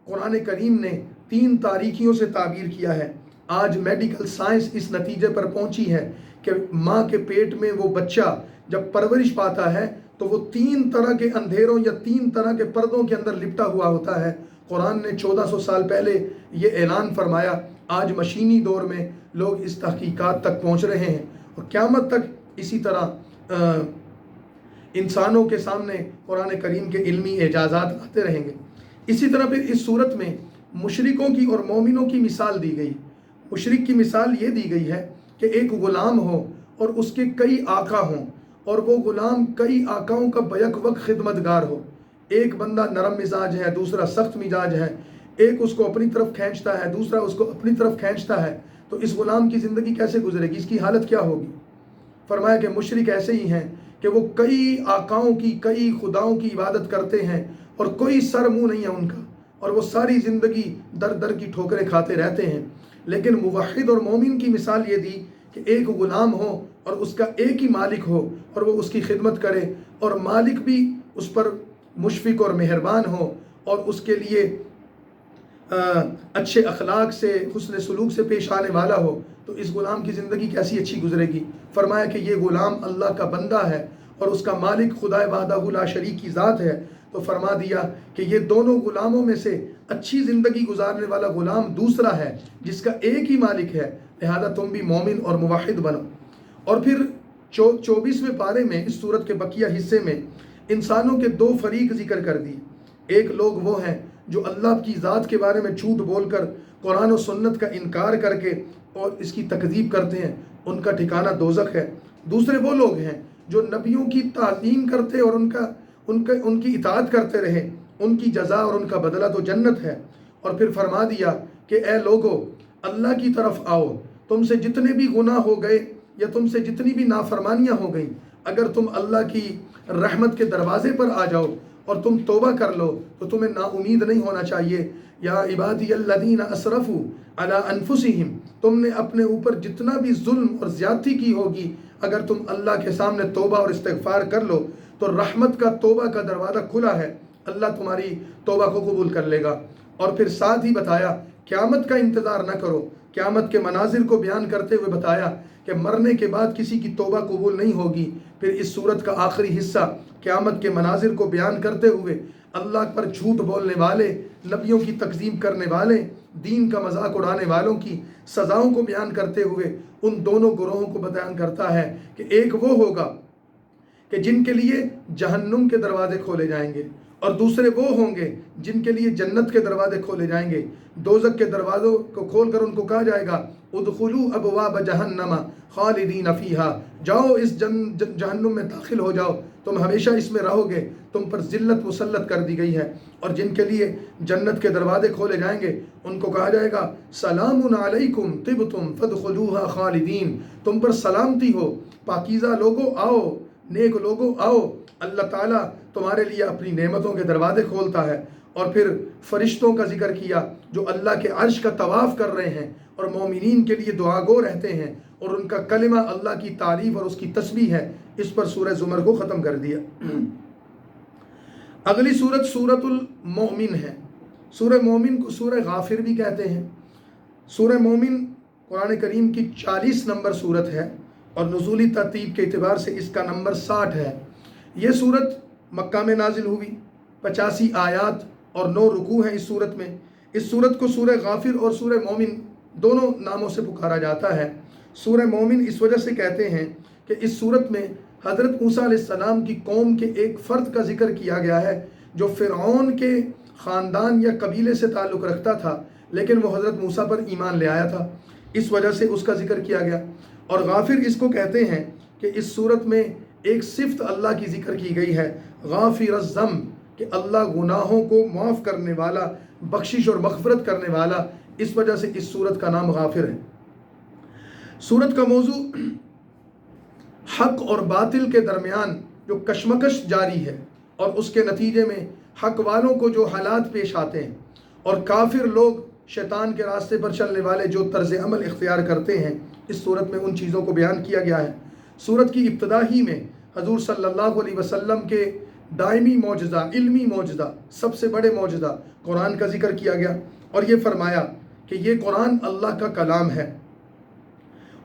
قرآن کریم نے 3 تاریکیوں سے تعبیر کیا ہے۔ آج میڈیکل سائنس اس نتیجے پر پہنچی ہے کہ ماں کے پیٹ میں وہ بچہ جب پرورش پاتا ہے تو وہ 3 طرح کے اندھیروں یا 3 طرح کے پردوں کے اندر لپٹا ہوا ہوتا ہے۔ قرآن نے 1400 سال پہلے یہ اعلان فرمایا، آج مشینی دور میں لوگ اس تحقیقات تک پہنچ رہے ہیں، اور قیامت تک اسی طرح انسانوں کے سامنے قرآن کریم کے علمی اعجازات آتے رہیں گے۔ اسی طرح پھر اس صورت میں مشرکوں کی اور مومنوں کی مثال دی گئی۔ مشرک کی مثال یہ دی گئی ہے کہ ایک غلام ہو اور اس کے کئی آقا ہوں، اور وہ غلام کئی آقاؤں کا بیک وقت خدمتگار ہو۔ ایک بندہ نرم مزاج ہے، دوسرا سخت مزاج ہے، ایک اس کو اپنی طرف کھینچتا ہے، دوسرا اس کو اپنی طرف کھینچتا ہے، تو اس غلام کی زندگی کیسے گزرے گی؟ اس کی حالت کیا ہوگی؟ فرمایا کہ مشرک ایسے ہی ہیں کہ وہ کئی آقاؤں کی، کئی خداؤں کی عبادت کرتے ہیں اور کوئی سر منہ نہیں ہے ان کا، اور وہ ساری زندگی در در کی ٹھوکریں کھاتے رہتے ہیں۔ لیکن موحد اور مومن کی مثال یہ دی کہ ایک غلام ہو اور اس کا ایک ہی مالک ہو اور وہ اس کی خدمت کرے، اور مالک بھی اس پر مشفق اور مہربان ہو اور اس کے لیے اچھے اخلاق سے، حسن سلوک سے پیش آنے والا ہو، تو اس غلام کی زندگی کیسی اچھی گزرے گی؟ فرمایا کہ یہ غلام اللہ کا بندہ ہے اور اس کا مالک خدا وحدہ لا شریک کی ذات ہے۔ تو فرما دیا کہ یہ دونوں غلاموں میں سے اچھی زندگی گزارنے والا غلام دوسرا ہے جس کا ایک ہی مالک ہے، لہذا تم بھی مومن اور موحد بنو۔ اور پھر 24ویں پارے میں اس سورت کے بقیہ حصے میں انسانوں کے 2 فریق ذکر کر دی۔ ایک لوگ وہ ہیں جو اللہ کی ذات کے بارے میں جھوٹ بول کر قرآن و سنت کا انکار کر کے اور اس کی تکذیب کرتے ہیں، ان کا ٹھکانہ دوزخ ہے۔ دوسرے وہ لوگ ہیں جو نبیوں کی تعظیم کرتے اور ان کی اطاعت کرتے رہے، ان کی جزا اور ان کا بدلہ تو جنت ہے۔ اور پھر فرما دیا کہ اے لوگو، اللہ کی طرف آؤ، تم سے جتنے بھی گناہ ہو گئے یا تم سے جتنی بھی نافرمانیاں ہو گئیں، اگر تم اللہ کی رحمت کے دروازے پر آ جاؤ اور تم توبہ کر لو تو تمہیں نا امید نہیں ہونا چاہیے۔ یا عبادی الذین اسرفوا علی انفسہم، تم نے اپنے اوپر جتنا بھی ظلم اور زیادتی کی ہوگی، اگر تم اللہ کے سامنے توبہ اور استغفار کر لو تو رحمت کا، توبہ کا دروازہ کھلا ہے، اللہ تمہاری توبہ کو قبول کر لے گا۔ اور پھر ساتھ ہی بتایا قیامت کا انتظار نہ کرو، قیامت کے مناظر کو بیان کرتے ہوئے بتایا کہ مرنے کے بعد کسی کی توبہ قبول نہیں ہوگی۔ پھر اس سورت کا آخری حصہ قیامت کے مناظر کو بیان کرتے ہوئے اللہ پر جھوٹ بولنے والے، نبیوں کی تکذیب کرنے والے، دین کا مذاق اڑانے والوں کی سزاؤں کو بیان کرتے ہوئے ان دونوں گروہوں کو بیان کرتا ہے کہ ایک وہ ہوگا کہ جن کے لیے جہنم کے دروازے کھولے جائیں گے، اور دوسرے وہ ہوں گے جن کے لیے جنت کے دروازے کھولے جائیں گے۔ دوزخ کے دروازوں کو کھول کر ان کو کہا جائے گا ادخلوا ابواب جہنم خالدین فیہا، جاؤ اس جہنم میں داخل ہو جاؤ، تم ہمیشہ اس میں رہو گے، تم پر ذلت مسلط کر دی گئی ہے۔ اور جن کے لیے جنت کے دروازے کھولے جائیں گے ان کو کہا جائے گا سلام علیکم طبتم فادخلوها خالدین، تم پر سلامتی ہو، پاکیزہ لوگو آؤ، نیک لوگوں آؤ، اللہ تعالیٰ تمہارے لیے اپنی نعمتوں کے دروازے کھولتا ہے۔ اور پھر فرشتوں کا ذکر کیا جو اللہ کے عرش کا طواف کر رہے ہیں اور مومنین کے لیے دعا گو رہتے ہیں، اور ان کا کلمہ اللہ کی تعریف اور اس کی تسبیح ہے۔ اس پر سورہ زمر کو ختم کر دیا۔ اگلی سورت سورۃ المومن ہے۔ سورہ مومن کو سورہ غافر بھی کہتے ہیں۔ سورہ مومن قرآن کریم کی 40 نمبر سورت ہے اور نزولی ترتیب کے اعتبار سے اس کا نمبر 60 ہے۔ یہ سورت مکہ میں نازل ہوئی، 85 آیات اور 9 رکوع ہیں اس سورت میں۔ اس سورت کو سورہ غافر اور سورہ مومن دونوں ناموں سے پکارا جاتا ہے۔ سورہ مومن اس وجہ سے کہتے ہیں کہ اس سورت میں حضرت موسیٰ علیہ السلام کی قوم کے ایک فرد کا ذکر کیا گیا ہے جو فرعون کے خاندان یا قبیلے سے تعلق رکھتا تھا، لیکن وہ حضرت موسیٰ پر ایمان لے آیا تھا، اس وجہ سے اس کا ذکر کیا گیا۔ اور غافر اس کو کہتے ہیں کہ اس سورت میں ایک صفت اللہ کی ذکر کی گئی ہے، غافر الذنب، کہ اللہ گناہوں کو معاف کرنے والا، بخشش اور مغفرت کرنے والا، اس وجہ سے اس سورت کا نام غافر ہے۔ سورت کا موضوع حق اور باطل کے درمیان جو کشمکش جاری ہے اور اس کے نتیجے میں حق والوں کو جو حالات پیش آتے ہیں اور کافر لوگ شیطان کے راستے پر چلنے والے جو طرز عمل اختیار کرتے ہیں، اس سورت میں ان چیزوں کو بیان کیا گیا ہے۔ سورت کی ابتدا ہی میں حضور صلی اللہ علیہ وسلم کے دائمی معجزہ، علمی معجزہ، سب سے بڑے معجزہ قرآن کا ذکر کیا گیا، اور یہ فرمایا کہ یہ قرآن اللہ کا کلام ہے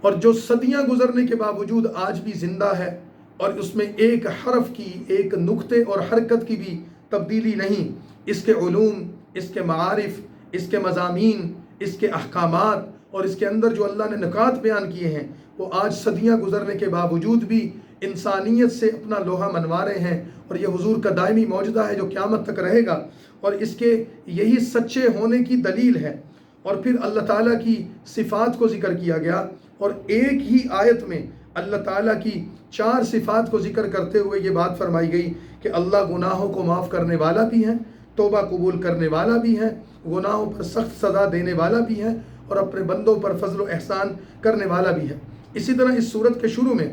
اور جو صدیاں گزرنے کے باوجود آج بھی زندہ ہے، اور اس میں ایک حرف کی، ایک نقطے اور حرکت کی بھی تبدیلی نہیں، اس کے علوم، اس کے معارف، اس کے مضامین، اس کے احکامات اور اس کے اندر جو اللہ نے نکات بیان کیے ہیں، وہ آج صدیاں گزرنے کے باوجود بھی انسانیت سے اپنا لوہا منوا رہے ہیں، اور یہ حضور کا دائمی معجزہ ہے جو قیامت تک رہے گا، اور اس کے یہی سچے ہونے کی دلیل ہے۔ اور پھر اللہ تعالیٰ کی صفات کو ذکر کیا گیا، اور ایک ہی آیت میں اللہ تعالیٰ کی 4 صفات کو ذکر کرتے ہوئے یہ بات فرمائی گئی کہ اللہ گناہوں کو معاف کرنے والا بھی ہے، توبہ قبول کرنے والا بھی ہے، گناہوں پر سخت سزا دینے والا بھی ہے، اور اپنے بندوں پر فضل و احسان کرنے والا بھی ہے۔ اسی طرح اس سورت کے شروع میں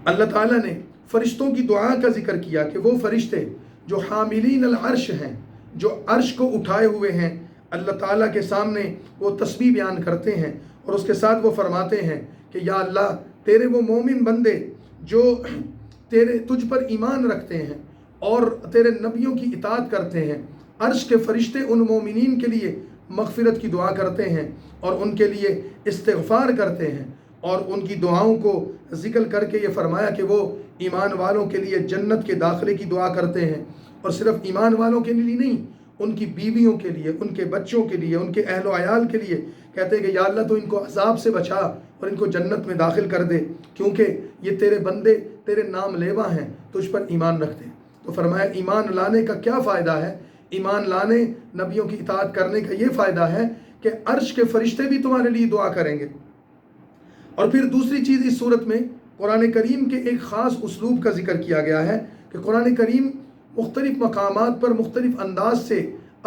اللہ تعالیٰ نے فرشتوں کی دعا کا ذکر کیا کہ وہ فرشتے جو حاملین العرش ہیں، جو عرش کو اٹھائے ہوئے ہیں، اللہ تعالیٰ کے سامنے وہ تسبیح بیان کرتے ہیں، اور اس کے ساتھ وہ فرماتے ہیں کہ یا اللہ، تیرے وہ مومن بندے جو تجھ پر ایمان رکھتے ہیں اور تیرے نبیوں کی اطاعت کرتے ہیں، عرش کے فرشتے ان مومنین کے لیے مغفرت کی دعا کرتے ہیں اور ان کے لیے استغفار کرتے ہیں، اور ان کی دعاؤں کو ذکر کر کے یہ فرمایا کہ وہ ایمان والوں کے لیے جنت کے داخلے کی دعا کرتے ہیں، اور صرف ایمان والوں کے لیے نہیں، ان کی بیویوں کے لیے، ان کے بچوں کے لیے، ان کے اہل و عیال کے لیے کہتے ہیں کہ یا اللہ تو ان کو عذاب سے بچا اور ان کو جنت میں داخل کر دے، کیونکہ یہ تیرے بندے تیرے نام لیوا ہیں، تجھ پر ایمان رکھتے ہیں۔ تو فرمایا ایمان لانے کا کیا فائدہ ہے؟ ایمان لانے، نبیوں کی اطاعت کرنے کا یہ فائدہ ہے کہ عرش کے فرشتے بھی تمہارے لیے دعا کریں گے۔ اور پھر دوسری چیز اس صورت میں قرآن کریم کے ایک خاص اسلوب کا ذکر کیا گیا ہے کہ قرآن کریم مختلف مقامات پر مختلف انداز سے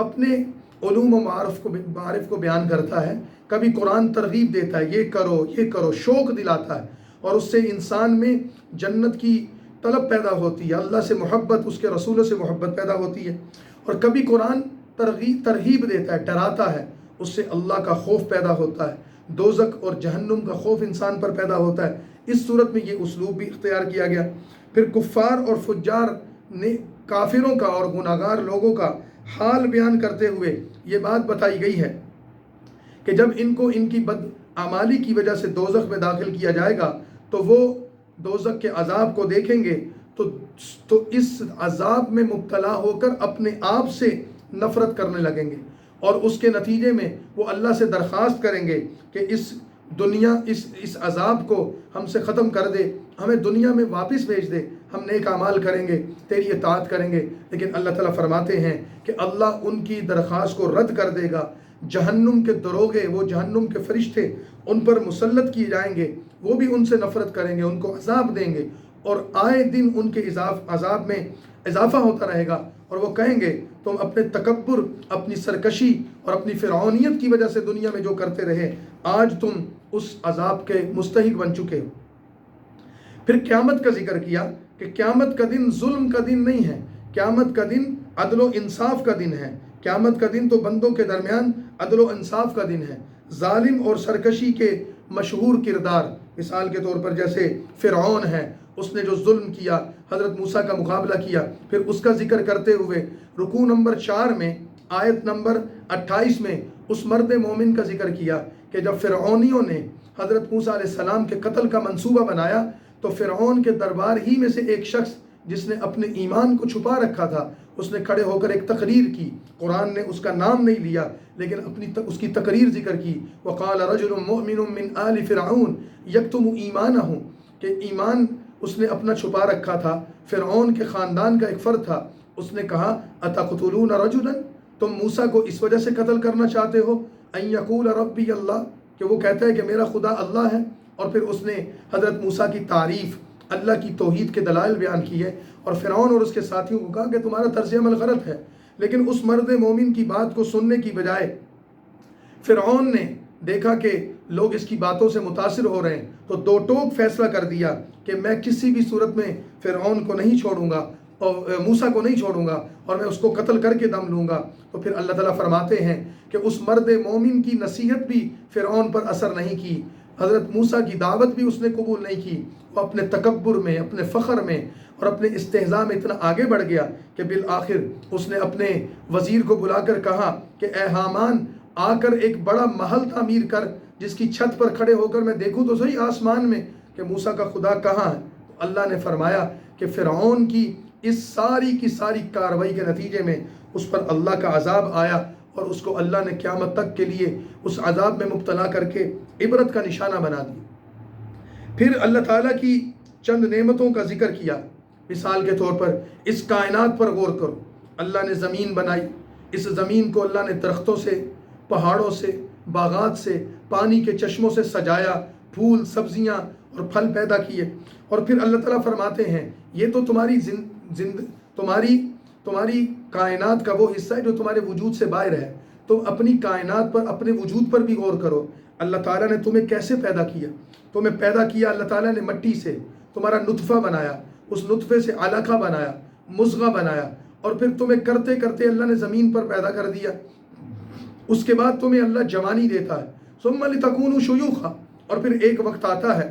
اپنے علوم و معارف کو بیان کرتا ہے۔ کبھی قرآن ترغیب دیتا ہے، یہ کرو یہ کرو، شوق دلاتا ہے، اور اس سے انسان میں جنت کی طلب پیدا ہوتی ہے، اللہ سے محبت، اس کے رسولوں سے محبت پیدا ہوتی ہے۔ اور کبھی قرآن ترغیب دیتا ہے، ڈراتا ہے، اس سے اللہ کا خوف پیدا ہوتا ہے، دوزخ اور جہنم کا خوف انسان پر پیدا ہوتا ہے۔ اس صورت میں یہ اسلوب بھی اختیار کیا گیا۔ پھر کفار اور فجار نے کافروں کا اور گناہگار لوگوں کا حال بیان کرتے ہوئے یہ بات بتائی گئی ہے کہ جب ان کو ان کی بدعمالی کی وجہ سے دوزخ میں داخل کیا جائے گا تو وہ دوزخ کے عذاب کو دیکھیں گے تو اس عذاب میں مبتلا ہو کر اپنے آپ سے نفرت کرنے لگیں گے، اور اس کے نتیجے میں وہ اللہ سے درخواست کریں گے کہ اس عذاب کو ہم سے ختم کر دے، ہمیں دنیا میں واپس بھیج دے، ہم نیک اعمال کریں گے، تیری اطاعت کریں گے۔ لیکن اللہ تعالیٰ فرماتے ہیں کہ اللہ ان کی درخواست کو رد کر دے گا، جہنم کے دروغے، وہ جہنم کے فرشتے ان پر مسلط کیے جائیں گے، وہ بھی ان سے نفرت کریں گے، ان کو عذاب دیں گے، اور آئے دن ان کے عذاب میں اضافہ ہوتا رہے گا، اور وہ کہیں گے تم اپنے تکبر، اپنی سرکشی اور اپنی فرعونیت کی وجہ سے دنیا میں جو کرتے رہے، آج تم اس عذاب کے مستحق بن چکے ہو۔ پھر قیامت کا ذکر کیا کہ قیامت کا دن ظلم کا دن نہیں ہے، قیامت کا دن عدل و انصاف کا دن ہے، قیامت کا دن تو بندوں کے درمیان عدل و انصاف کا دن ہے۔ ظالم اور سرکشی کے مشہور کردار، مثال کے طور پر جیسے فرعون ہے، اس نے جو ظلم کیا، حضرت موسیٰ کا مقابلہ کیا، پھر اس کا ذکر کرتے ہوئے رکوع نمبر 4 میں آیت نمبر 28 میں اس مرد مومن کا ذکر کیا کہ جب فرعونیوں نے حضرت موسیٰ علیہ السلام کے قتل کا منصوبہ بنایا تو فرعون کے دربار ہی میں سے ایک شخص جس نے اپنے ایمان کو چھپا رکھا تھا، اس نے کھڑے ہو کر ایک تقریر کی، قرآن نے اس کا نام نہیں لیا لیکن اس کی تقریر ذکر کی، وقال رجل مؤمن من آل فرعون یکتم ایمانہ، کہ ایمان اس نے اپنا چھپا رکھا تھا، فرعون کے خاندان کا ایک فرد تھا، اس نے کہا اتقتلون رجلا، تم موسیٰ کو اس وجہ سے قتل کرنا چاہتے ہو، ان یقول ربی اللہ، کہ وہ کہتا ہے کہ میرا خدا اللہ ہے۔ اور پھر اس نے حضرت موسیٰ کی تعریف، اللہ کی توحید کے دلائل بیان کیے، اور فرعون اور اس کے ساتھیوں کو کہا کہ تمہارا طرز عمل غلط ہے۔ لیکن اس مرد مومن کی بات کو سننے کی بجائے فرعون نے دیکھا کہ لوگ اس کی باتوں سے متاثر ہو رہے ہیں تو دو ٹوک فیصلہ کر دیا کہ میں کسی بھی صورت میں فرعون کو نہیں چھوڑوں گا اور موسیٰ کو نہیں چھوڑوں گا، اور میں اس کو قتل کر کے دم لوں گا۔ تو پھر اللہ تعالیٰ فرماتے ہیں کہ اس مرد مومن کی نصیحت بھی فرعون پر اثر نہیں کی، حضرت موسیٰ کی دعوت بھی اس نے قبول نہیں کی، وہ اپنے تکبر میں، اپنے فخر میں اور اپنے استہزاء میں اتنا آگے بڑھ گیا کہ بالآخر اس نے اپنے وزیر کو بلا کر کہا کہ اے حامان، آ کر ایک بڑا محل تعمیر کر، جس کی چھت پر کھڑے ہو کر میں دیکھوں تو صحیح آسمان میں کہ موسیٰ کا خدا کہاں ہے۔ اللہ نے فرمایا کہ فرعون کی اس ساری کی ساری کارروائی کے نتیجے میں اس پر اللہ کا عذاب آیا، اور اس کو اللہ نے قیامت تک کے لیے اس عذاب میں مبتلا کر کے عبرت کا نشانہ بنا دیا۔ پھر اللہ تعالیٰ کی چند نعمتوں کا ذکر کیا۔ مثال کے طور پر اس کائنات پر غور کرو، اللہ نے زمین بنائی، اس زمین کو اللہ نے درختوں سے، پہاڑوں سے، باغات سے، پانی کے چشموں سے سجایا، پھول، سبزیاں اور پھل پیدا کیے، اور پھر اللہ تعالیٰ فرماتے ہیں یہ تو تمہاری کائنات کا وہ حصہ ہے جو تمہارے وجود سے باہر ہے، تم اپنی کائنات پر، اپنے وجود پر بھی غور کرو۔ اللہ تعالیٰ نے تمہیں کیسے پیدا کیا؟ تمہیں پیدا کیا اللہ تعالیٰ نے مٹی سے، تمہارا نطفہ بنایا، اس نطفے سے علقہ بنایا، مضغہ بنایا، اور پھر تمہیں کرتے کرتے اللہ نے زمین پر پیدا کر دیا۔ اس کے بعد تمہیں اللہ جوانی دیتا ہے، ثم لتکونوا شیوخا، اور پھر ایک وقت آتا ہے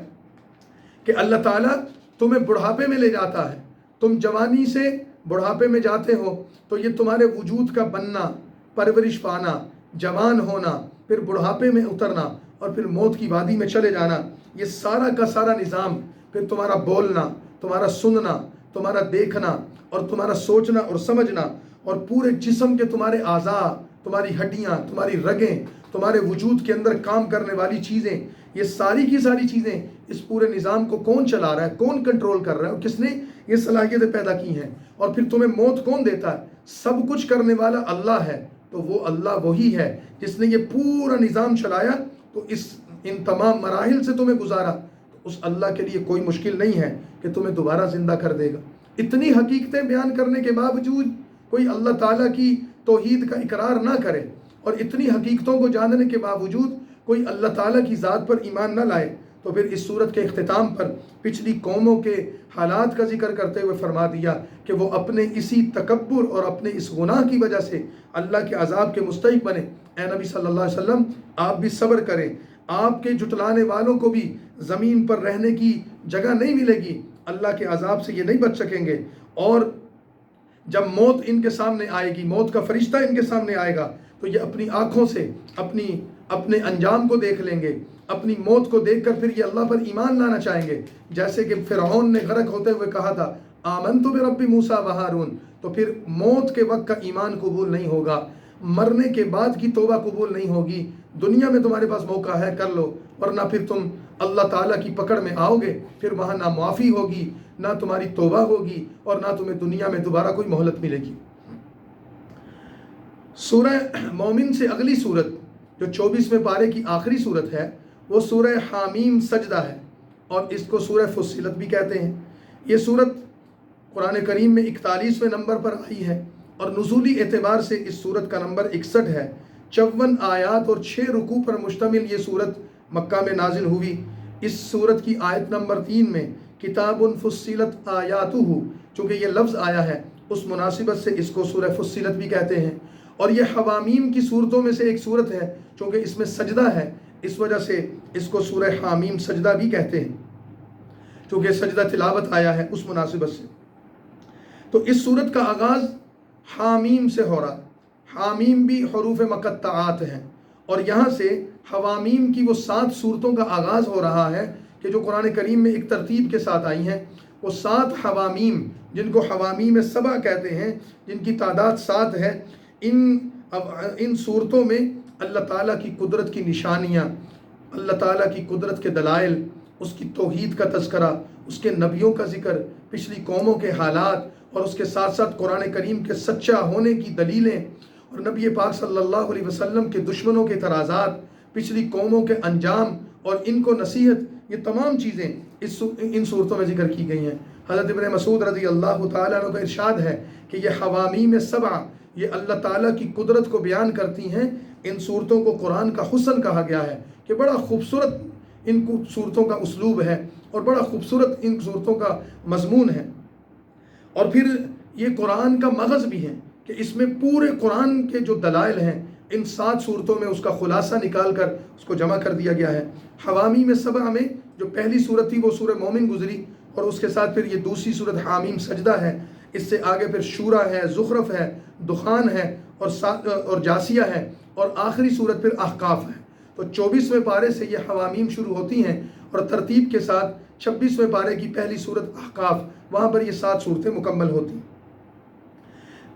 کہ اللہ تعالیٰ تمہیں بڑھاپے میں لے جاتا ہے۔ تم جوانی سے بڑھاپے میں جاتے ہو تو یہ تمہارے وجود کا بننا، پرورش پانا، جوان ہونا، پھر بڑھاپے میں اترنا، اور پھر موت کی وادی میں چلے جانا، یہ سارا کا سارا نظام، پھر تمہارا بولنا، تمہارا سننا، تمہارا دیکھنا، اور تمہارا سوچنا اور سمجھنا، اور پورے جسم کے تمہارے اعضاء، تمہاری ہڈیاں، تمہاری رگیں، تمہارے وجود کے اندر کام کرنے والی چیزیں، یہ ساری کی ساری چیزیں، اس پورے نظام کو کون چلا رہا ہے، کون کنٹرول کر رہا ہے، اور کس نے یہ صلاحیتیں پیدا کی ہیں، اور پھر تمہیں موت کون دیتا ہے؟ سب کچھ کرنے والا اللہ ہے۔ تو وہ اللہ وہی ہے جس نے یہ پورا نظام چلایا، تو ان تمام مراحل سے تمہیں گزارا، تو اس اللہ کے لیے کوئی مشکل نہیں ہے کہ تمہیں دوبارہ زندہ کر دے گا۔ اتنی حقیقتیں بیان کرنے کے باوجود کوئی اللہ تعالیٰ کی توحید کا اقرار نہ کرے، اور اتنی حقیقتوں کو جاننے کے باوجود کوئی اللہ تعالیٰ کی ذات پر ایمان نہ لائے، تو پھر اس صورت کے اختتام پر پچھلی قوموں کے حالات کا ذکر کرتے ہوئے فرما دیا کہ وہ اپنے اسی تکبر اور اپنے اس گناہ کی وجہ سے اللہ کے عذاب کے مستحق بنے۔ اے نبی صلی اللہ علیہ وسلم، آپ بھی صبر کریں، آپ کے جھٹلانے والوں کو بھی زمین پر رہنے کی جگہ نہیں ملے گی، اللہ کے عذاب سے یہ نہیں بچ سکیں گے، اور جب موت ان کے سامنے آئے گی، موت کا فرشتہ ان کے سامنے آئے گا، تو یہ اپنی آنکھوں سے اپنے انجام کو دیکھ لیں گے، اپنی موت کو دیکھ کر پھر یہ اللہ پر ایمان لانا چاہیں گے، جیسے کہ فرعون نے غرق ہوتے ہوئے کہا تھا آمنت برب موسیٰ و ہارون۔ تو پھر موت کے وقت کا ایمان قبول نہیں ہوگا، مرنے کے بعد کی توبہ قبول نہیں ہوگی۔ دنیا میں تمہارے پاس موقع ہے، کر لو، ورنہ پھر تم اللہ تعالیٰ کی پکڑ میں آؤ گے، پھر وہاں نہ معافی ہوگی، نہ تمہاری توبہ ہوگی، اور نہ تمہیں دنیا میں دوبارہ کوئی مہلت ملے گی۔ سورہ مومن سے اگلی صورت جو 24ویں پارے کی آخری صورت ہے، وہ سورہ حامیم سجدہ ہے، اور اس کو سورہ فصلت بھی کہتے ہیں۔ یہ صورت قرآن کریم میں 41ویں نمبر پر آئی ہے، اور نزولی اعتبار سے اس صورت کا نمبر 61 ہے۔ 54 آیات اور 6 رکوع پر مشتمل یہ صورت مکہ میں نازل ہوئی۔ اس صورت کی آیت نمبر 3 میں کتاب فصلت آیاتہ، چونکہ یہ لفظ آیا ہے اس مناسبت سے اس کو سورہ فصلت بھی کہتے ہیں، اور یہ حوامیم کی صورتوں میں سے ایک صورت ہے، چونکہ اس میں سجدہ ہے، اس وجہ سے اس کو سورہ حامیم سجدہ بھی کہتے ہیں، چونکہ سجدہ تلاوت آیا ہے اس مناسبت سے۔ تو اس صورت کا آغاز حامیم سے ہو رہا ہے۔ حامیم بھی حروف مقطعات ہیں، اور یہاں سے حوامیم کی وہ 7 صورتوں کا آغاز ہو رہا ہے کہ جو قرآن کریم میں ایک ترتیب کے ساتھ آئی ہیں۔ وہ 7 حوامیم، جن کو حوامیم 7 کہتے ہیں، جن کی تعداد 7 ہے، ان صورتوں میں اللہ تعالیٰ کی قدرت کی نشانیاں، اللہ تعالیٰ کی قدرت کے دلائل، اس کی توحید کا تذکرہ، اس کے نبیوں کا ذکر، پچھلی قوموں کے حالات، اور اس کے ساتھ ساتھ قرآن کریم کے سچا ہونے کی دلیلیں، اور نبی پاک صلی اللہ علیہ وسلم کے دشمنوں کے اعتراضات، پچھلی قوموں کے انجام اور ان کو نصیحت، یہ تمام چیزیں ان صورتوں میں ذکر کی گئی ہیں۔ حضرت ابن مسعود رضی اللہ تعالیٰ عنہ کا ارشاد ہے کہ یہ حوامیم 7 یہ اللہ تعالیٰ کی قدرت کو بیان کرتی ہیں۔ ان صورتوں کو قرآن کا حسن کہا گیا ہے کہ بڑا خوبصورت ان صورتوں کا اسلوب ہے، اور بڑا خوبصورت ان صورتوں کا مضمون ہے، اور پھر یہ قرآن کا مغز بھی ہے کہ اس میں پورے قرآن کے جو دلائل ہیں ان 7 صورتوں میں اس کا خلاصہ نکال کر اس کو جمع کر دیا گیا ہے۔ حوامیم 7 میں جو پہلی صورت تھی وہ سورہ مومن گزری، اور اس کے ساتھ پھر یہ دوسری صورت حامیم سجدہ ہے، اس سے آگے پھر شورا ہے، زخرف ہے، دخان ہے، اور جاسیہ ہے، اور آخری صورت پھر احقاف ہے۔ تو 24ویں پارے سے یہ حوامیم شروع ہوتی ہیں اور ترتیب کے ساتھ 26ویں پارے کی پہلی صورت احقاف، وہاں پر یہ 7 صورتیں مکمل ہوتی ہیں۔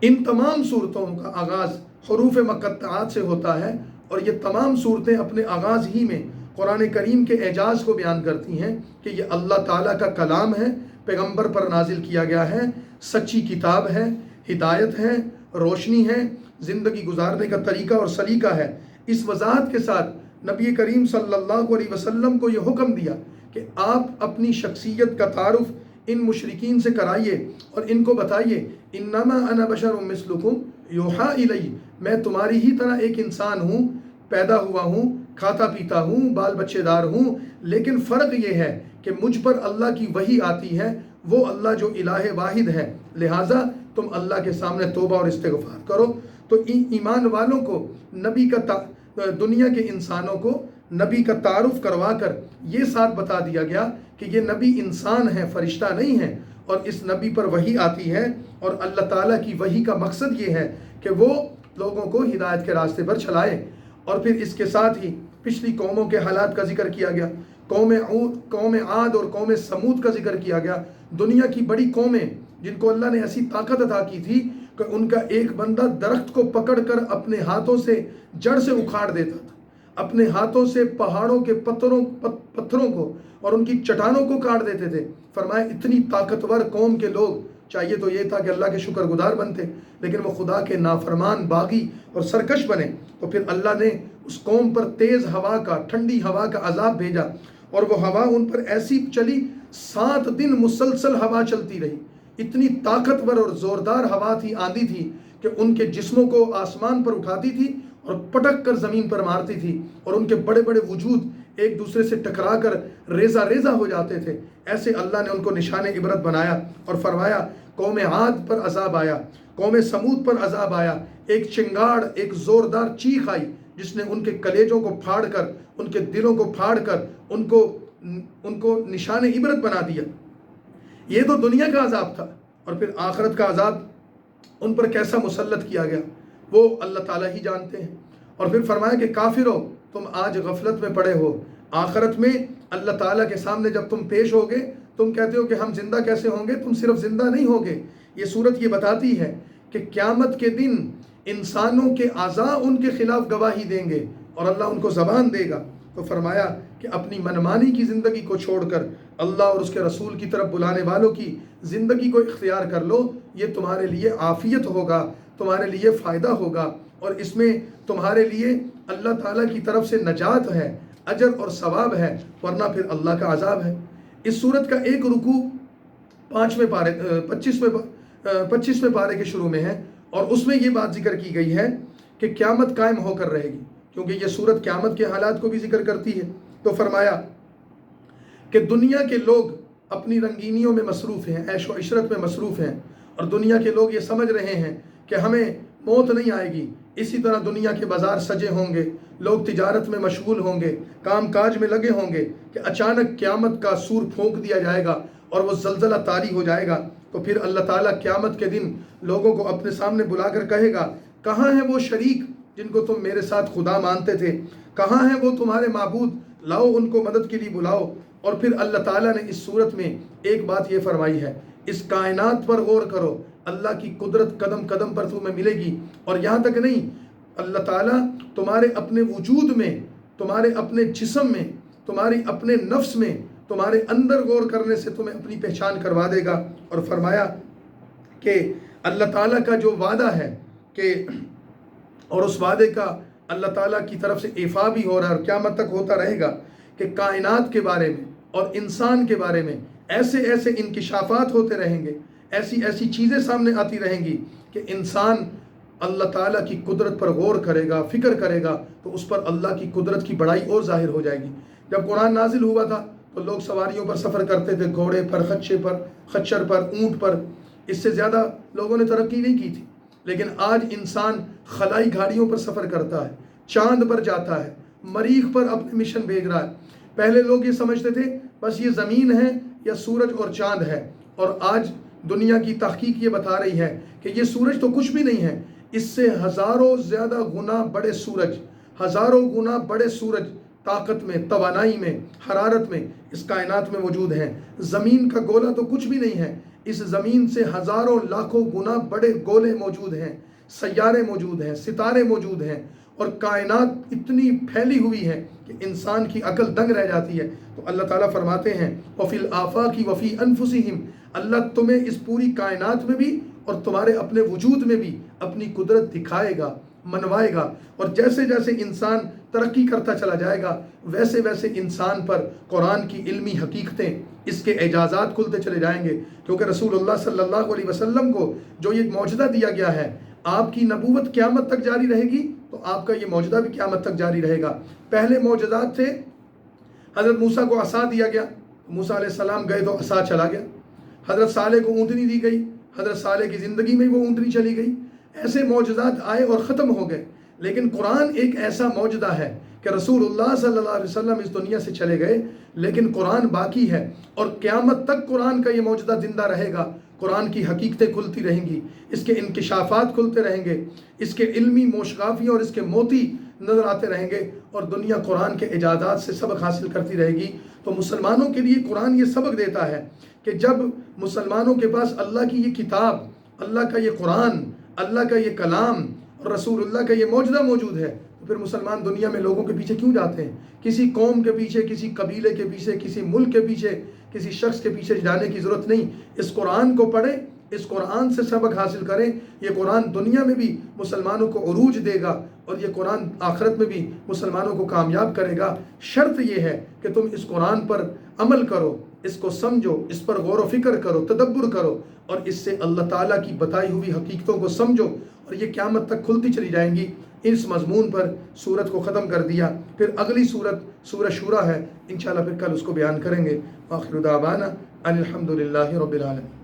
ان تمام صورتوں کا آغاز حروف مقطعات سے ہوتا ہے، اور یہ تمام صورتیں اپنے آغاز ہی میں قرآن کریم کے اعجاز کو بیان کرتی ہیں کہ یہ اللہ تعالیٰ کا کلام ہے، پیغمبر پر نازل کیا گیا ہے، سچی کتاب ہے، ہدایت ہے، روشنی ہے، زندگی گزارنے کا طریقہ اور سلیقہ ہے۔ اس وضاحت کے ساتھ نبی کریم صلی اللہ علیہ وسلم کو یہ حکم دیا کہ آپ اپنی شخصیت کا تعارف ان مشرکین سے کرائیے اور ان کو بتائیے، انما انا بشر مثلکم یوحی الی، میں تمہاری ہی طرح ایک انسان ہوں، پیدا ہوا ہوں، کھاتا پیتا ہوں، بال بچے دار ہوں، لیکن فرق یہ ہے کہ مجھ پر اللہ کی وحی آتی ہے، وہ اللہ جو الہ واحد ہے، لہٰذا تم اللہ کے سامنے توبہ اور استغفار کرو۔ تو ایمان والوں کو نبی کا دنیا کے انسانوں کو نبی کا تعارف کروا کر یہ ساتھ بتا دیا گیا کہ یہ نبی انسان ہے، فرشتہ نہیں ہے، اور اس نبی پر وحی آتی ہے، اور اللہ تعالیٰ کی وحی کا مقصد یہ ہے کہ وہ لوگوں کو ہدایت کے راستے پر چلائے۔ اور پھر اس کے ساتھ ہی پچھلی قوموں کے حالات کا ذکر کیا گیا، قوم عاد اور قوم سمود کا ذکر کیا گیا، دنیا کی بڑی قومیں جن کو اللہ نے ایسی طاقت عطا کی تھی کہ ان کا ایک بندہ درخت کو پکڑ کر اپنے ہاتھوں سے جڑ سے اکھاڑ دیتا تھا، اپنے ہاتھوں سے پہاڑوں کے پتھروں کو اور ان کی چٹانوں کو کاٹ دیتے تھے۔ فرمایا اتنی طاقتور قوم کے لوگ، چاہیے تو یہ تھا کہ اللہ کے شکر گزار بنتے، لیکن وہ خدا کے نافرمان، باغی اور سرکش بنے، تو پھر اللہ نے اس قوم پر تیز ہوا کا، ٹھنڈی ہوا کا عذاب بھیجا، اور وہ ہوا ان پر ایسی چلی، 7 دن مسلسل ہوا چلتی رہی، اتنی طاقتور اور زوردار ہوا تھی، آندھی تھی کہ ان کے جسموں کو آسمان پر اٹھاتی تھی اور پٹک کر زمین پر مارتی تھی، اور ان کے بڑے بڑے وجود ایک دوسرے سے ٹکرا کر ریزہ ریزہ ہو جاتے تھے۔ ایسے اللہ نے ان کو نشان عبرت بنایا اور فرمایا قوم عاد پر عذاب آیا، قوم سمود پر عذاب آیا، ایک چنگاڑ، ایک زوردار چیخ آئی جس نے ان کے کلیجوں کو پھاڑ کر، ان کے دلوں کو پھاڑ کر ان کو نشان عبرت بنا دیا۔ یہ تو دنیا کا عذاب تھا، اور پھر آخرت کا عذاب ان پر کیسا مسلط کیا گیا وہ اللہ تعالیٰ ہی جانتے ہیں۔ اور پھر فرمایا کہ کافرو، تم آج غفلت میں پڑے ہو، آخرت میں اللہ تعالیٰ کے سامنے جب تم پیش ہوگے تم کہتے ہو کہ ہم زندہ کیسے ہوں گے، تم صرف زندہ نہیں ہوگے، یہ صورت یہ بتاتی ہے کہ قیامت کے دن انسانوں کے اعضاء ان کے خلاف گواہی دیں گے اور اللہ ان کو زبان دے گا۔ تو فرمایا کہ اپنی منمانی کی زندگی کو چھوڑ کر اللہ اور اس کے رسول کی طرف بلانے والوں کی زندگی کو اختیار کر لو، یہ تمہارے لیے عافیت ہوگا، تمہارے لیے فائدہ ہوگا، اور اس میں تمہارے لیے اللہ تعالیٰ کی طرف سے نجات ہے، اجر اور ثواب ہے، ورنہ پھر اللہ کا عذاب ہے۔ اس صورت کا ایک رکوع 25ویں پارے کے شروع میں ہے، اور اس میں یہ بات ذکر کی گئی ہے کہ قیامت قائم ہو کر رہے گی، کیونکہ یہ صورت قیامت کے حالات کو بھی ذکر کرتی ہے۔ تو فرمایا کہ دنیا کے لوگ اپنی رنگینیوں میں مصروف ہیں، عیش و عشرت میں مصروف ہیں، اور دنیا کے لوگ یہ سمجھ رہے ہیں کہ ہمیں موت نہیں آئے گی، اسی طرح دنیا کے بازار سجے ہوں گے، لوگ تجارت میں مشغول ہوں گے، کام کاج میں لگے ہوں گے، کہ اچانک قیامت کا سور پھونک دیا جائے گا اور وہ زلزلہ طاری ہو جائے گا، تو پھر اللہ تعالیٰ قیامت کے دن لوگوں کو اپنے سامنے بلا کر کہے گا، کہاں ہیں وہ شریک جن کو تم میرے ساتھ خدا مانتے تھے، کہاں ہیں وہ تمہارے معبود، لاؤ ان کو مدد کے لیے بلاؤ۔ اور پھر اللہ تعالیٰ نے اس صورت میں ایک بات یہ فرمائی ہے، اس کائنات پر غور کرو، اللہ کی قدرت قدم قدم پر تمہیں ملے گی، اور یہاں تک نہیں، اللہ تعالیٰ تمہارے اپنے وجود میں، تمہارے اپنے جسم میں، تمہاری اپنے نفس میں، تمہارے اندر غور کرنے سے تمہیں اپنی پہچان کروا دے گا۔ اور فرمایا کہ اللہ تعالیٰ کا جو وعدہ ہے کہ، اور اس وعدے کا اللہ تعالیٰ کی طرف سے ایفا بھی ہو رہا ہے اور قیامت تک ہوتا رہے گا، کہ کائنات کے بارے میں اور انسان کے بارے میں ایسے ایسے انکشافات ہوتے رہیں گے، ایسی ایسی چیزیں سامنے آتی رہیں گی کہ انسان اللہ تعالیٰ کی قدرت پر غور کرے گا، فکر کرے گا، تو اس پر اللہ کی قدرت کی بڑائی اور ظاہر ہو جائے گی۔ جب قرآن نازل ہوا تھا تو لوگ سواریوں پر سفر کرتے تھے، گھوڑے پر، خچر پر، اونٹ پر، اس سے زیادہ لوگوں نے ترقی نہیں کی تھی، لیکن آج انسان خلائی گاڑیوں پر سفر کرتا ہے، چاند پر جاتا ہے، مریخ پر اپنے مشن بھیج رہا ہے۔ پہلے لوگ یہ سمجھتے تھے بس یہ زمین ہے یا سورج اور چاند ہے، اور آج دنیا کی تحقیق یہ بتا رہی ہے کہ یہ سورج تو کچھ بھی نہیں ہے، اس سے ہزاروں زیادہ گنا بڑے سورج، ہزاروں گنا بڑے سورج طاقت میں، توانائی میں، حرارت میں اس کائنات میں موجود ہیں۔ زمین کا گولا تو کچھ بھی نہیں ہے، اس زمین سے ہزاروں لاکھوں گنا بڑے گولے موجود ہیں، سیارے موجود ہیں، ستارے موجود ہیں، اور کائنات اتنی پھیلی ہوئی ہے کہ انسان کی عقل دنگ رہ جاتی ہے۔ تو اللہ تعالیٰ فرماتے ہیں وَفِي الْآفَاقِ وَفِي أَنفُسِهِمْ، اللہ تمہیں اس پوری کائنات میں بھی اور تمہارے اپنے وجود میں بھی اپنی قدرت دکھائے گا، منوائے گا، اور جیسے جیسے انسان ترقی کرتا چلا جائے گا ویسے ویسے انسان پر قرآن کی علمی حقیقتیں، اس کے اعجازات کھلتے چلے جائیں گے، کیونکہ رسول اللہ صلی اللہ علیہ وسلم کو جو یہ معجزہ دیا گیا ہے، آپ کی نبوت قیامت تک جاری رہے گی تو آپ کا یہ معجزہ بھی قیامت تک جاری رہے گا۔ پہلے معجزات تھے، حضرت موسیٰ کو عصا دیا گیا، موسیٰ علیہ السلام گئے تو عصا چلا گیا۔ حضرت صالح کو اونٹنی دی گئی، حضرت صالح کی زندگی میں وہ اونٹنی چلی گئی۔ ایسے معجزات آئے اور ختم ہو گئے، لیکن قرآن ایک ایسا معجزہ ہے کہ رسول اللہ صلی اللہ علیہ وسلم اس دنیا سے چلے گئے لیکن قرآن باقی ہے، اور قیامت تک قرآن کا یہ معجزہ زندہ رہے گا۔ قرآن کی حقیقتیں کھلتی رہیں گی، اس کے انکشافات کھلتے رہیں گے، اس کے علمی موشگافیاں اور اس کے موتی نظر آتے رہیں گے، اور دنیا قرآن کے اعجازات سے سبق حاصل کرتی رہے گی۔ تو مسلمانوں کے لیے قرآن یہ سبق دیتا ہے کہ جب مسلمانوں کے پاس اللہ کی یہ کتاب، اللہ کا یہ قرآن، اللہ کا یہ کلام اور رسول اللہ کا یہ معجزہ موجود ہے، تو پھر مسلمان دنیا میں لوگوں کے پیچھے کیوں جاتے ہیں؟ کسی قوم کے پیچھے، کسی قبیلے کے پیچھے، کسی ملک کے پیچھے، کسی شخص کے پیچھے جانے کی ضرورت نہیں۔ اس قرآن کو پڑھیں، اس قرآن سے سبق حاصل کریں۔ یہ قرآن دنیا میں بھی مسلمانوں کو عروج دے گا اور یہ قرآن آخرت میں بھی مسلمانوں کو کامیاب کرے گا۔ شرط یہ ہے کہ تم اس قرآن پر عمل کرو، اس کو سمجھو، اس پر غور و فکر کرو، تدبر کرو، اور اس سے اللہ تعالیٰ کی بتائی ہوئی حقیقتوں کو سمجھو، اور یہ قیامت تک کھلتی چلی جائیں گی۔ اس مضمون پر سورت کو ختم کر دیا۔ پھر اگلی سورت سورہ شورا ہے، انشاءاللہ پھر کل اس کو بیان کریں گے۔ آخر دعوانا ان الحمد للہ رب العالمین۔